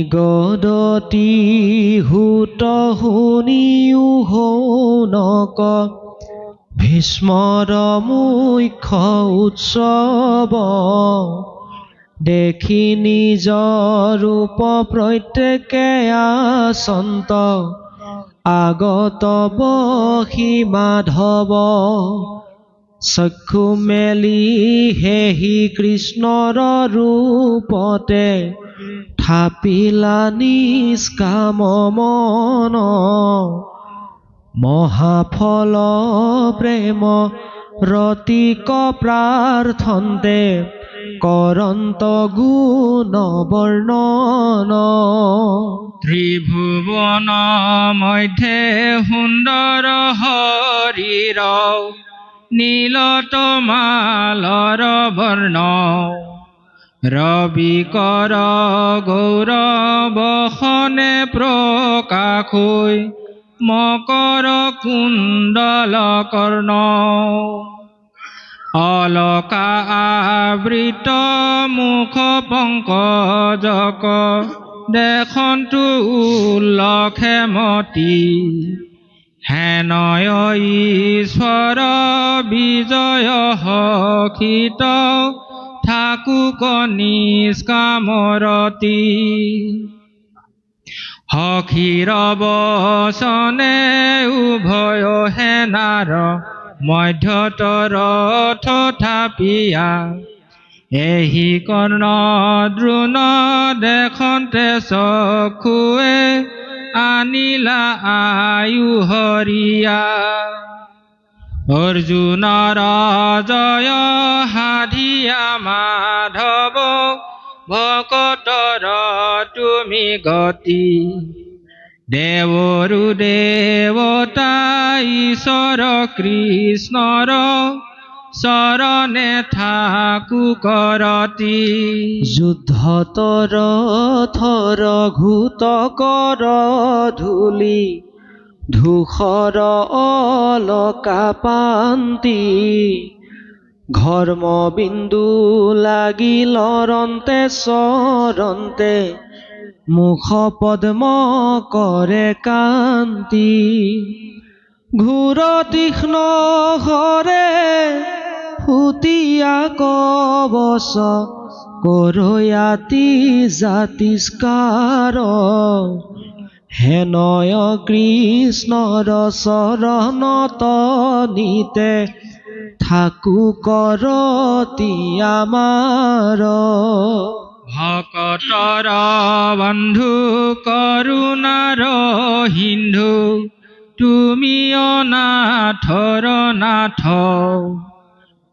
নিগদতি হুত শুনিও হৌনক ভীষ্মৰ মুখ্য উৎসৱ দেখি নিজ ৰূপ প্ৰত্যেকে আচন্ত আগত বহি মাধৱ চক্ষু মেলি হেহি কৃষ্ণৰ ৰূপতে থাপিলা নিষ্কাম মন মহাফল প্ৰেম ৰতিক প্ৰাৰ্থন্তে কৰন্ত গুণ বৰ্ণন ত্ৰিভুৱন মধ্যে সুন্দৰ শৰীৰ নীলতমালৰ বৰ্ণ ৰবিকৰ গৌৰৱসনে প্ৰকাশ হৈ মকৰ কুণ্ডল কৰ্ণ অলকা আবৃত মুখ পংকজক দেখন্তু উল্লক্ষেমতি হেনয় ঈশ্বৰ বিজয় হখিত থাকুক নিষ্কামৰতি হখিৰ বচনে উভয় সেনাৰ মধ্যতৰ থাপিয়া এহি কৰ্ণ দ্ৰোণ দেখন্তে চক্ষুৱে আনিলা আয়ু হৰিয়া অৰ্জুনৰ জয় সাধিয়া মাধৱ ভকতৰ তুমি গতি দেৱৰু দেৱতা ঈশ্বৰ কৃষ্ণৰ চৰণে থাকু কৰতি যুদ্ধতৰ থৰ ঘূত কৰ ধূলি ধূসৰ অলকা পান্তি ঘৰ্ম বিন্দু লাগি লৰন্তে চৰন্তে মুখ পদ্ম কৰে কান্তি ঘূৰ তীক্ষ্ণ হৰে ফুটিয়া কবচ কৰয়াতি জাতিস্কাৰ হেনয় কৃষ্ণৰ চৰণত নিতে থাকু কৰতি আমাৰ ভকতৰ বন্ধু কৰুণাৰ সিন্ধু তুমি অনাথৰ নাথ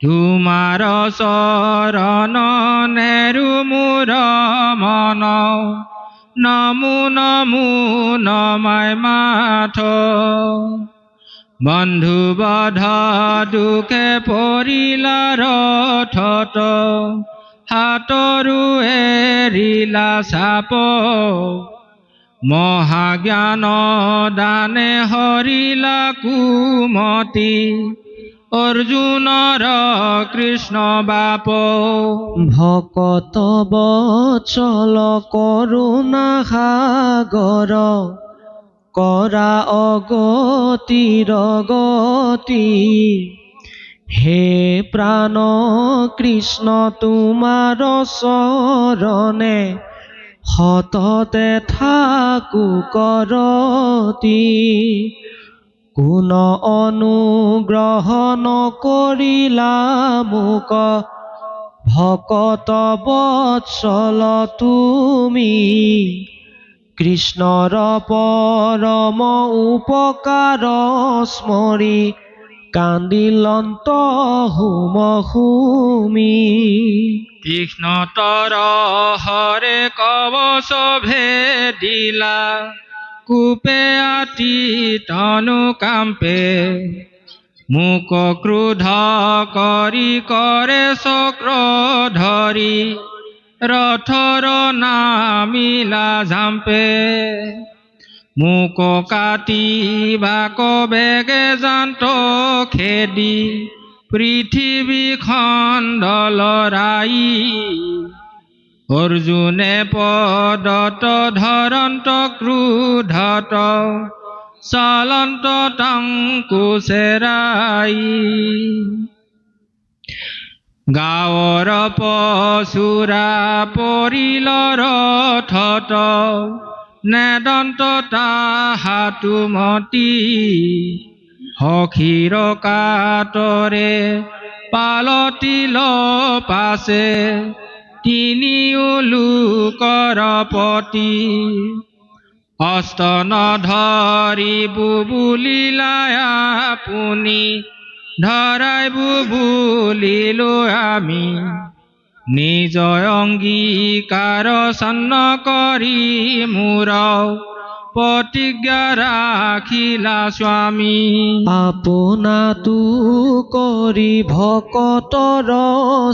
তোমাৰ চৰণ নেৰু মোৰ মন নমো নমো নমাই মাথ বন্ধু বধ দুখে পৰিলা ৰথত হাতৰো এৰিলা চাপ মহাজ্ঞান দানে হৰিলা কুমতি অৰ্জুনৰ কৃষ্ণ বাপ ভকত বৎসল কৰুণা সাগৰ কৰা অগতিৰ গতি হে প্ৰাণ কৃষ্ণ তোমাৰ চৰণে সততে থাকু কৰতি কোন অনুগ্ৰহ নকৰিলা মোক ভকত বৎসল তুমি কৃষ্ণৰ পৰম উপকাৰ স্মৰি কান্দিলন্ত হুম হুমি তীক্ষ্ণতৰ হৰে কবচ ভেদিলা কূপে আতি তনু কাম্পে মুক ক্ৰোধ কৰি কৰে চক্ৰ ধৰি ৰথৰ নামিলা ঝাম্পে মুক কাটিবাক বেগে জান্ত খেদি পৃথিৱীখন লৰাই অৰ্জুনে পদত ধৰন্ত ক্ৰোধত চলন্ত তাংকু চেৰাই গাঁৱৰ পচুৰা পৰিল ৰথত নেদন্ত তাহাতু মতি সখীৰ কাতৰে পালতিল পাছে তিনিও লোকৰ পতি অস্ত নধৰিব বুলিলাই আপুনি ধৰাইব বুলিলো আমি নিজ অংগীকাৰ চন্ন কৰি মোৰ প্ৰতিজ্ঞা ৰাখিলা স্বামী আপোনাতো কৰি ভকতৰ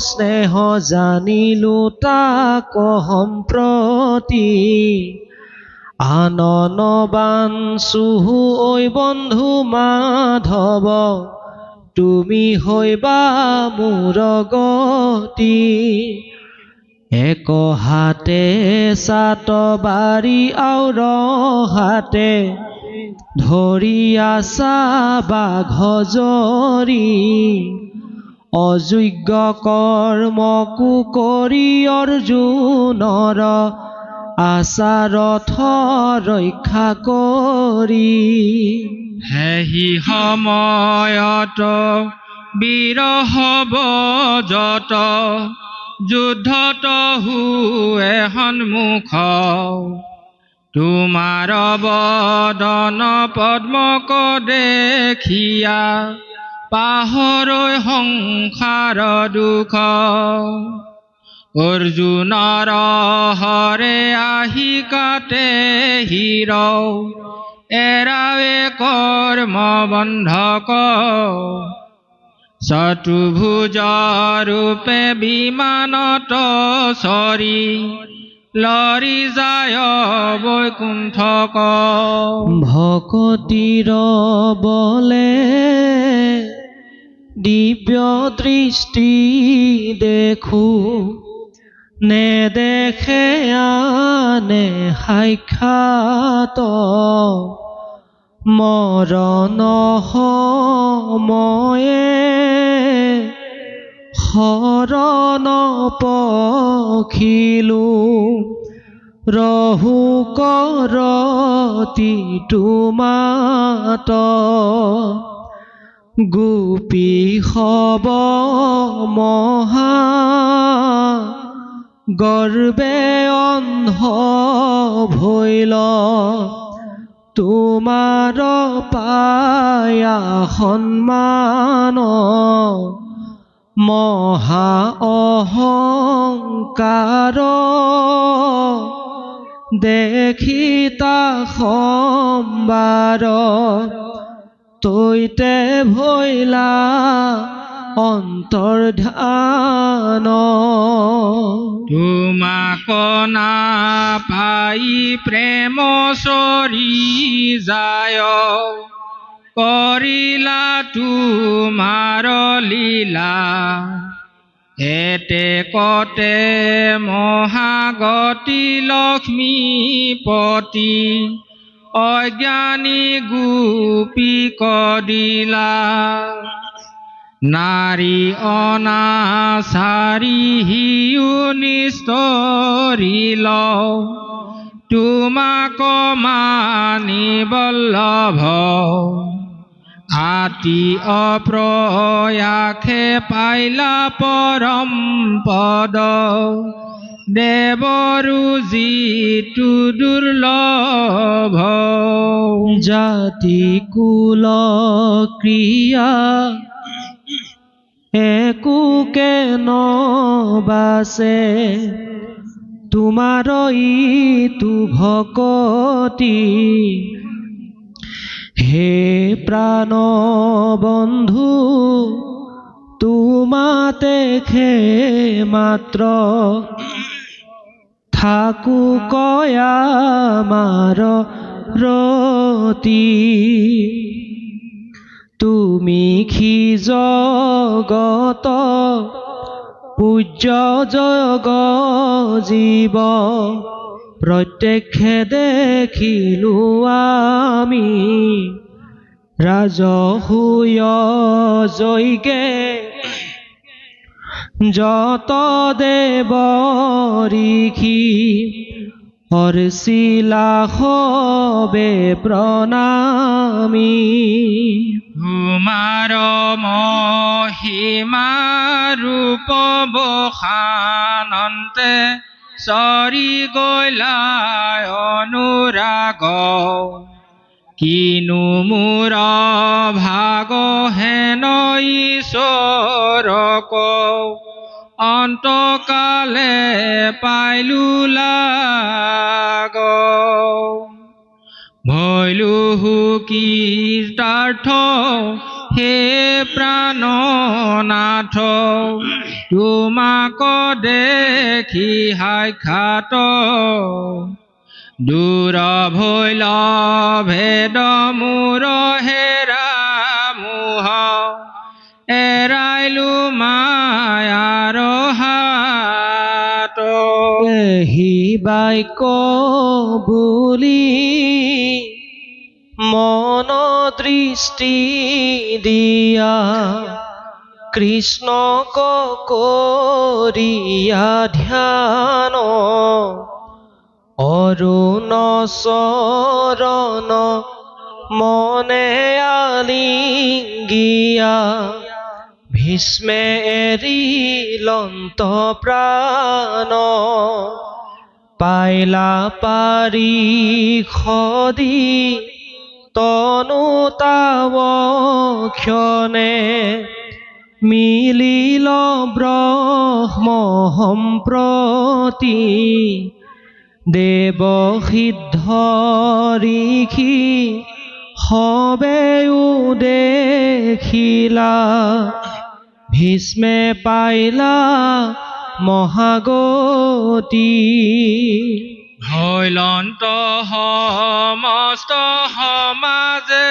স্নেহ জানিলো তাক সম্প্ৰতি আনন বাঞ্চুহু ঐ বন্ধু মাধৱ তুমি হৈবা মোৰ গতি এক হাতে চাত বাৰী আউৰ হাতে ধৰি আছা বাঘ জৰি অযোগ্য কৰ্মকো কৰি অৰ্জুনৰ আচাৰথ ৰক্ষা কৰি হেহি সময়ত বীৰ হব যত যুদ্ধত হুৱে সন্মুখ তোমাৰ বদন পদ্মক দেখিয়া পাহৰৈ সংসাৰ দুখ অৰ্জুনৰ হৰে আহি কাটে হিৰ এৰাৱে কৰ্ম বন্ধক চতুৰ্ভুজ ৰূপে বিমানত চৰি লৰি যায় বৈকুণ্ঠক ভকতিৰ বলে দিব্য দৃষ্টি দেখো নেদেখে আনে সাক্ষাৎ মৰণ সময়ে শৰণ পখিলো ৰহু কৰতি তোমাত গোপী হব মহা গৰ্বে অন্ধ ভৈল তোমাৰ পায়া সন্মান মহা অহংকাৰ দেখিতা সম্বাৰ তৈতে ভৈলা অন্তৰ্ধান তোমাক নাপাই প্ৰেম চৰি যায় কৰিলা তোমাৰ লীলা এতে কতে মহাগতি লক্ষ্মীপতি অজ্ঞানী গোপী কদিলা নাৰী অনাচাৰী হিও নিস্তৰিল তোমাক মানি বল্লভ আতি অপ্ৰয়াসে পাইলা পৰম পদ দেৱৰু যিটো দুৰ্লভ জাতি কুল ক্ৰিয়া একোকে নবাছে তোমাৰ ইটো ভকতি হে প্ৰাণ বন্ধু তোমাতে খে মাত্ৰ থাকো কয়া মাৰ ৰতি তুমি খি জগত পূজ্য যোগ জীৱ প্ৰত্যক্ষে দেখিলো আমি ৰাজসূয় যজ্ঞে যত দেৱ ঋষি হৰ্ষিলা সবে প্ৰণামী তোমাৰ মহিমা ৰূপ বখানন্তে চৰি গলা অনুৰাগ কিনো মোৰ ভাগ হেন ঈশ্বৰক অন্তকালে পাইলো লাগ ভৈলো কীৰ্তাৰ্থ হে প্ৰাণনাথ তোমাক দেখি সাক্ষাৎ দূৰ ভৈল ভেদ মোৰ হেৰা মোহ এৰাইলো মায়াৰ হাত এহি বাক্য বুলি মন দৃষ্টি দিয়া কৃষ্ণক কৰিয়া ধ্যান অৰুণ চৰণ মনে আলিংগিয়া ভীষ্মে এৰিলন্ত প্ৰাণ পাইলা পাৰিষদি তনু তাৱ ক্ষণে মিলিল ব্ৰহ্ম সম্প্ৰতি দেৱ সিদ্ধ ঋষি সবেও দেখিলা ভীষ্মে পাইলা মহাগতি ভৈলন্ত সমস্ত সমাজে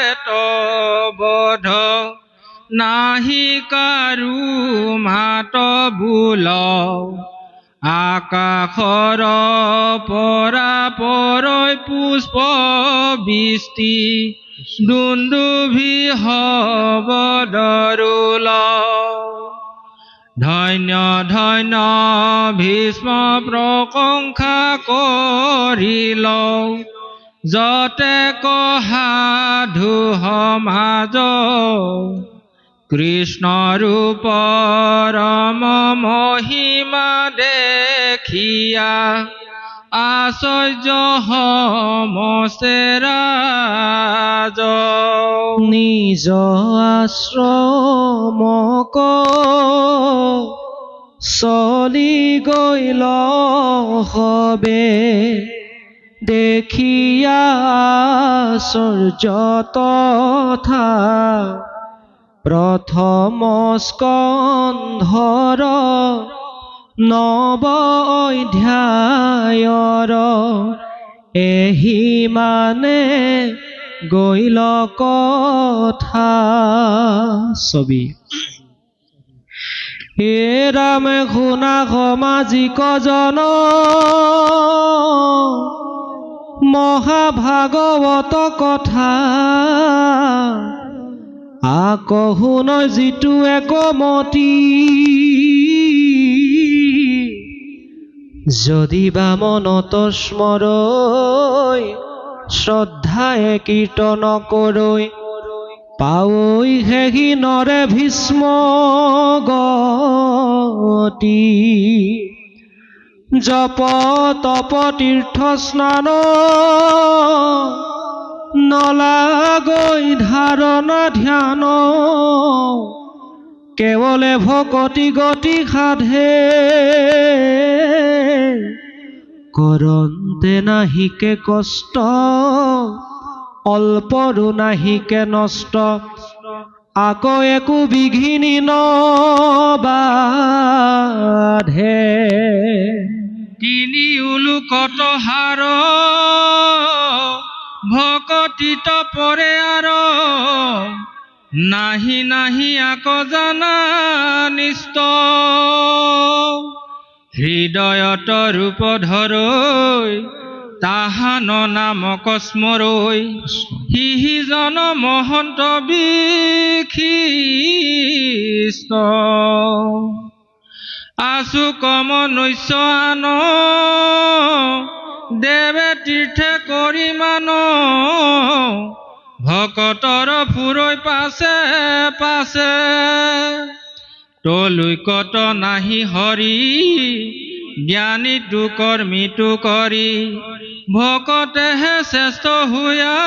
বধ নাহি কাৰু মাত বোল আকাশৰ পৰা পৰৈ পুষ্প বৃষ্টি দুন্দুভি হবদৰুল ধন্য ধন্য ভীষ্ম প্ৰশংসা কৰিল যতে সাধু সমাজ কৃষ্ণ ৰূপ ৰম মহিমা দেখিয়া আশ্চৰ্য সমস্তে ৰাজ নিজ আশ্ৰমক চলি গৈল সবে দেখিয়া আশ্চৰ্য তথা প্ৰথম স্কন্ধৰ নৱ অধ্যায়ৰ এহি মানে গৈল কথা ছবি হে ৰাম শুনা সমাজিক জন মহাভাগৱত কথা আকহুন যিটো একমতি যদি বা মনত স্মৰৈ শ্ৰদ্ধায়ে কীৰ্তন কৰৈ পাৱৈ সেহি নৰে ভীষ্ম গতি জপ তপ তীৰ্থ স্নান নলাগৈ ধাৰণা ধ্যান কেৱলে ভকতি গতি সাধে কৰন্তে নাহিকে কষ্ট অল্পৰো নাহিকে নষ্ট আকৌ একো বিঘিনি নবাধে তিনি উলুকত হাৰ ভকতিত পৰে আৰু নাহি নাহি আকৌ জানা নিষ্ট হৃদয়ত ৰূপ ধৰৈ তাহান নামক স্মৰৈ সিজন মহন্ত বিশিষ্ট আছু কম নৈশ্য আন দেৱে তীৰ্থে কৰি মান ভকতৰ ফুৰৈ পাছে পাছে তলৈকত নাহি হৰি জ্ঞানী কৰ্মীটো কৰি ভকতেহে শ্ৰেষ্ঠ হৈয়া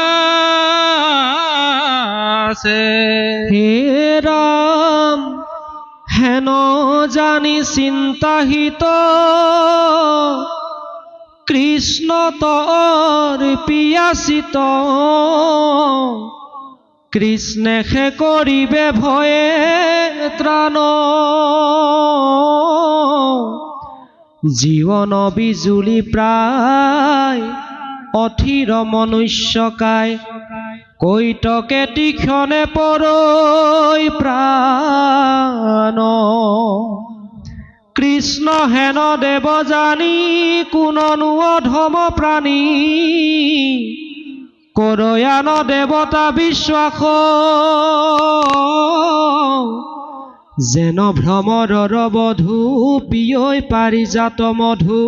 আছে। হে ৰাম হেন জানি চিন্তাহিত কৃষ্ণ তৰ পিয়াচিত কৃষ্ণেহে কৰিবে ভয়ে ত্ৰাণ জীৱন বিজুলি প্ৰায় অথিৰ মনুষ্যকায় কৈতকে তীক্ষ্ণে পৰৈ প্ৰাণ কৃষ্ণ হেন দেৱ জানি কোননো অধম প্ৰাণী কৰয়ান দেৱতা বিশ্বাস যেন ভ্ৰমৰৰ বধূ পিয়ৈ পাৰিজাত মধু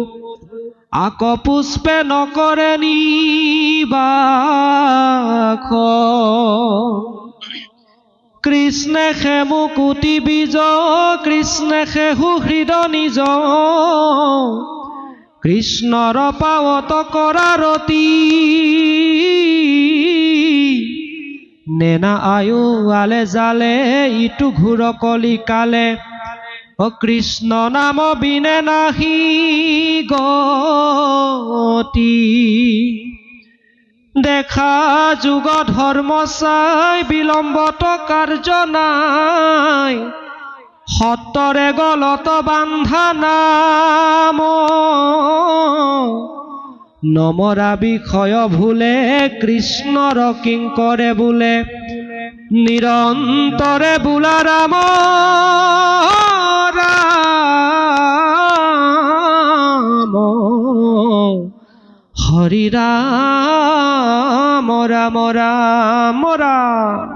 আক পুষ্পে নকৰে নিবাস কৃষ্ণে সে মুকুতি বীজ কৃষ্ণে সে সুহৃদ নিজ কৃষ্ণৰ পাৱত কৰাৰতি নেনা আয়ু আলে জালে ইটো ঘূৰ কলিকালে কৃষ্ণ নাম বিনে নাহি গতি দেখা যুগ ধৰ্ম চাই বিলম্বত কাৰ্য নাই সত্তৰে গলত বান্ধা নাম নমৰা বিষয় ভুলে কৃষ্ণৰ কিংকৰে বোলে নিৰন্তৰে বোলা ৰাম ৰাম হৰি ৰাম ৰাম ৰাম ৰাম।